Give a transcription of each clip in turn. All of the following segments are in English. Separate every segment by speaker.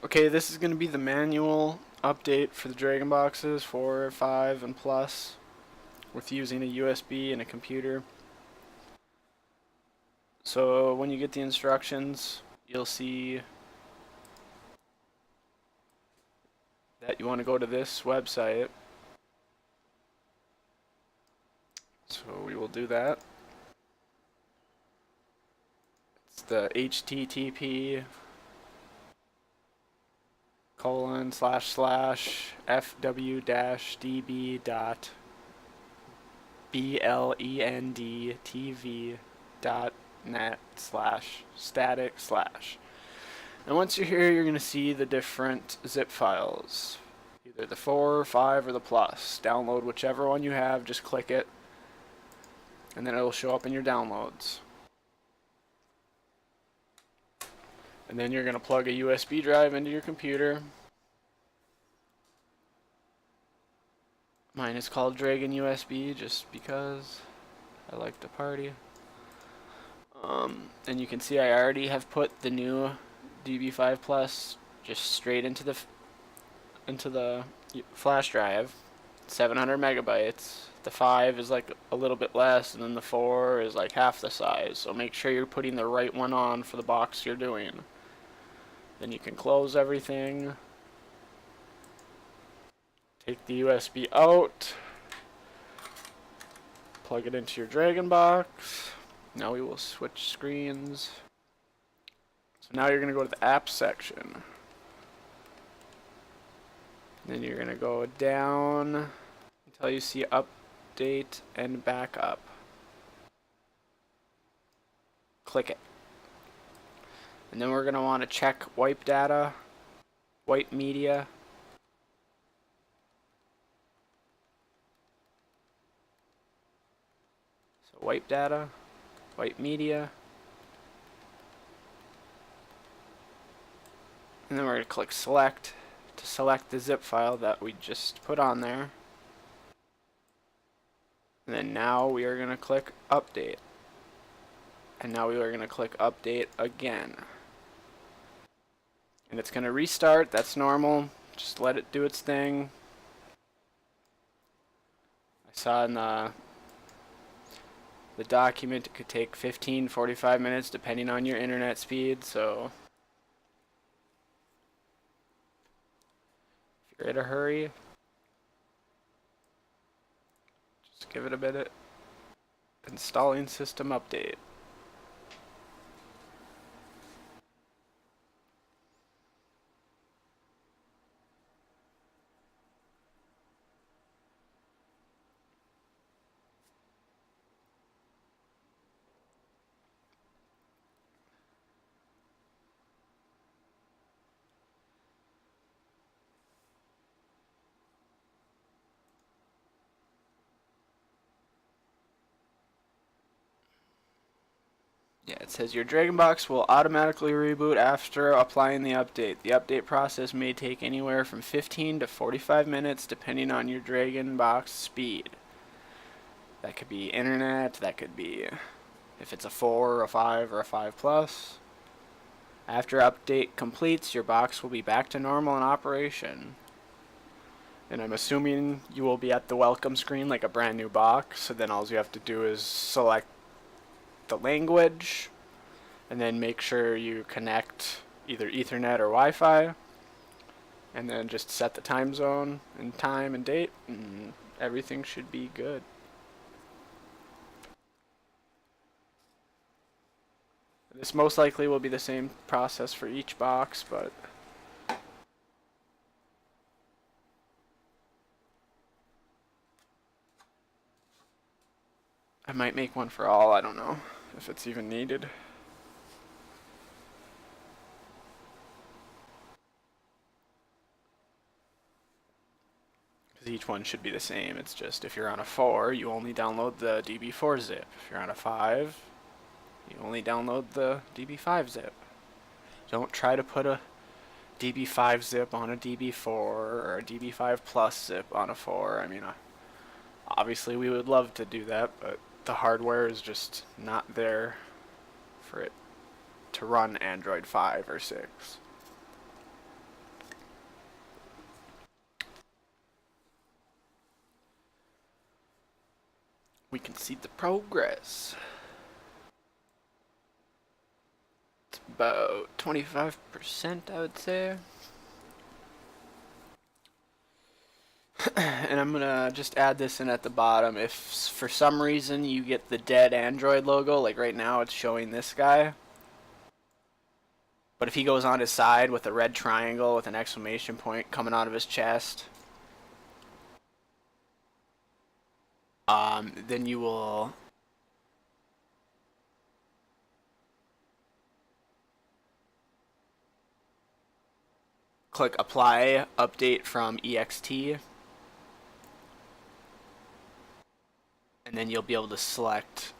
Speaker 1: Okay, this is going to be the manual update for the Dragon Boxes 4, 5, and Plus with using a USB and a computer. So when you get the instructions, you'll see that you want to go to this website. So we will do that. It's the http://fwdb.blendtv.net/static/. And once you're here, you're going to see the different zip files. Either the 4, 5, or the Plus. Download whichever one you have, just click it, and then it'll show up in your downloads. And then you're going to plug a USB drive into your computer. Mine is called Dragon USB just because I like to party. And you can see I already have put the new DB5 Plus just straight into the flash drive. 700 megabytes. The 5 is like a little bit less, and then the 4 is like half the size. So make sure you're putting the right one on for the box you're doing. Then you can close everything. Take the USB out. Plug it into your Dragon box. Now we will switch screens. So now you're going to go to the apps section. Then you're going to go down until you see update and backup. Click it. And then we're going to want to check wipe data, wipe media. So wipe data, wipe media. And then we're going to click select to select the zip file that we just put on there. And then now we are going to click update. And now we are going to click update again. And it's going to restart. That's normal. Just let it do its thing. I saw in the document it could take 15-45 minutes depending on your internet speed. So if you're in a hurry, just give it a minute. Installing system update. Yeah, it says your Dragon Box will automatically reboot after applying the update. The update process may take anywhere from 15 to 45 minutes depending on your Dragon Box speed. That could be internet, that could be if it's a 4, a 5, or a 5 Plus. After update completes, your box will be back to normal in operation. And I'm assuming you will be at the welcome screen like a brand new box, so then all you have to do is select the language and then make sure you connect either Ethernet or Wi-Fi, and then just set the time zone and time and date, and everything should be good. This most likely will be the same process for each box, but I might make one for all. I don't know if it's even needed. Because each one should be the same. It's just if you're on a 4, you only download the DB4 zip. If you're on a 5, you only download the DB5 zip. Don't try to put a DB5 zip on a DB4 or a DB5 Plus zip on a 4. I mean, obviously we would love to do that, but the hardware is just not there for it to run Android 5 or 6. we can see the progress. It's about 25%, I would say. And I'm gonna just add this in at the bottom. If for some reason you get the dead Android logo, like right now it's showing this guy, but if he goes on his side with a red triangle with an exclamation point coming out of his chest, then you will click apply update from ext, and then you'll be able to select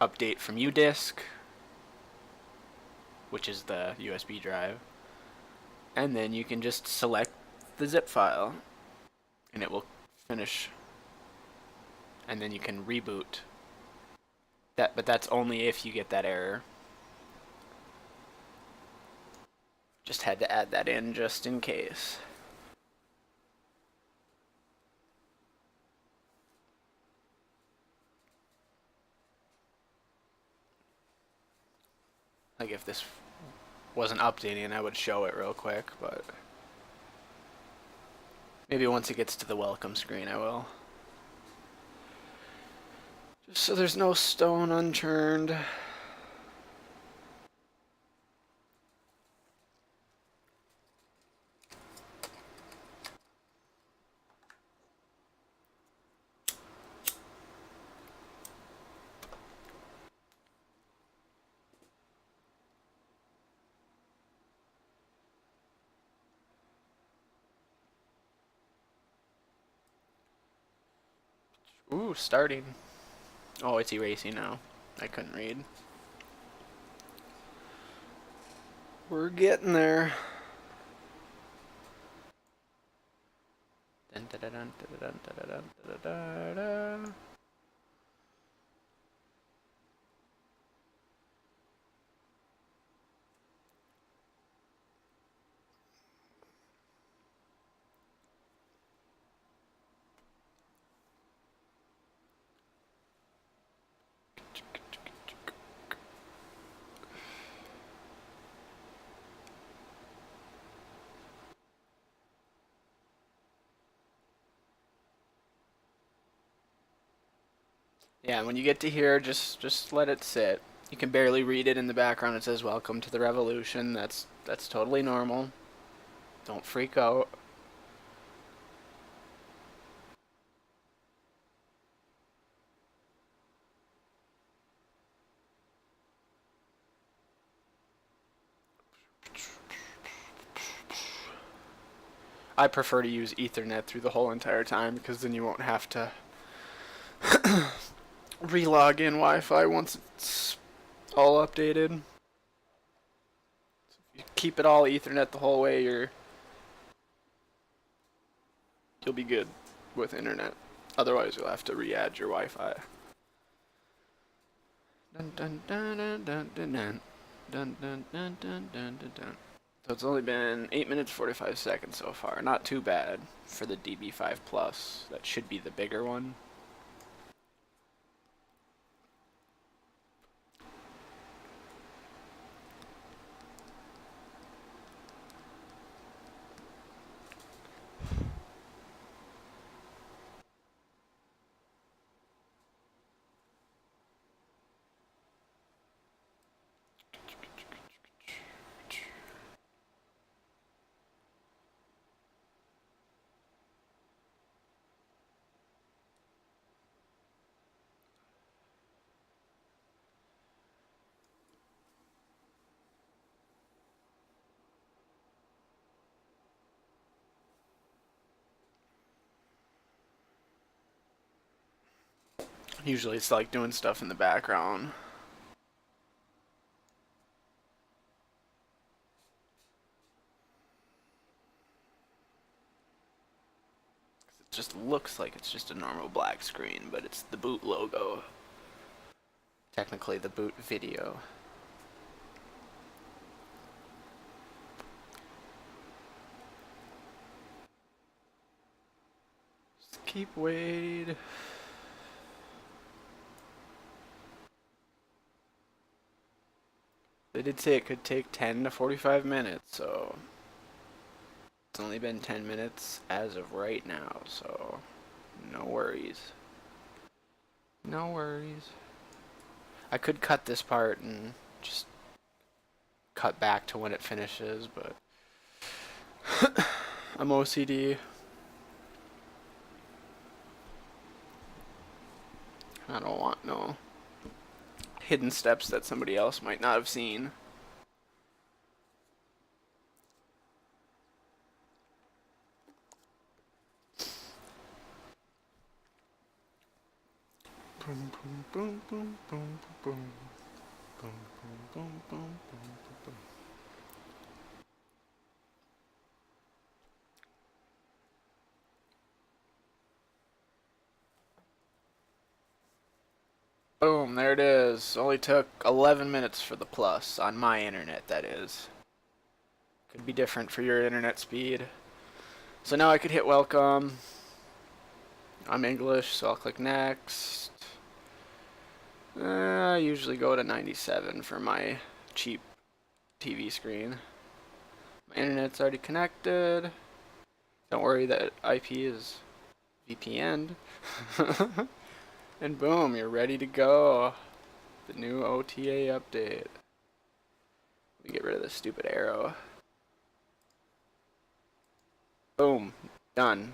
Speaker 1: update from udisk, which is the USB drive, and then you can just select the zip file and it will finish, and then you can reboot that, but that's only if you get that error. Just had to add that in just in case. Like if this wasn't updating, I would show it real quick, but maybe once it gets to the welcome screen I will. Just so there's no stone unturned. Ooh, starting. Oh, it's erasing now. I couldn't read. We're getting there. Dun, dun, dun, dun, dun, dun, dun, dun, dun, dun. Yeah, when you get to here, just let it sit. You can barely read it in the background. It says "Welcome to the Revolution." That's totally normal. Don't freak out. I prefer to use Ethernet through the whole entire time because then you won't have to relog in Wi-Fi once it's all updated. If you keep it all Ethernet the whole way, you'll be good with internet. Otherwise, you'll have to re-add your Wi-Fi. Dun dun dun dun dun dun dun dun dun dun dun dun dun. So it's only been 8 minutes 45 seconds so far. Not too bad for the DB5 Plus. That should be the bigger one. Usually it's like doing stuff in the background. It just looks like it's just a normal black screen, but it's the boot logo. Technically the boot video. Just keep waiting. it did say it could take 10 to 45 minutes, so it's only been 10 minutes as of right now, so no worries. No worries. I could cut this part and just cut back to when it finishes, but I'm OCD. I don't want no hidden steps that somebody else might not have seen. Boom, boom, boom, boom, boom, boom, boom, boom, boom, boom, boom. Boom, there it is. Only took 11 minutes for the plus, on my internet that is. Could be different for your internet speed. So now I could hit welcome. I'm English, so I'll click next. I usually go to 97 for my cheap TV screen. My internet's already connected. Don't worry, that IP is VPN'd. And boom, you're ready to go. The new OTA update. Let me get rid of this stupid arrow. Boom, done.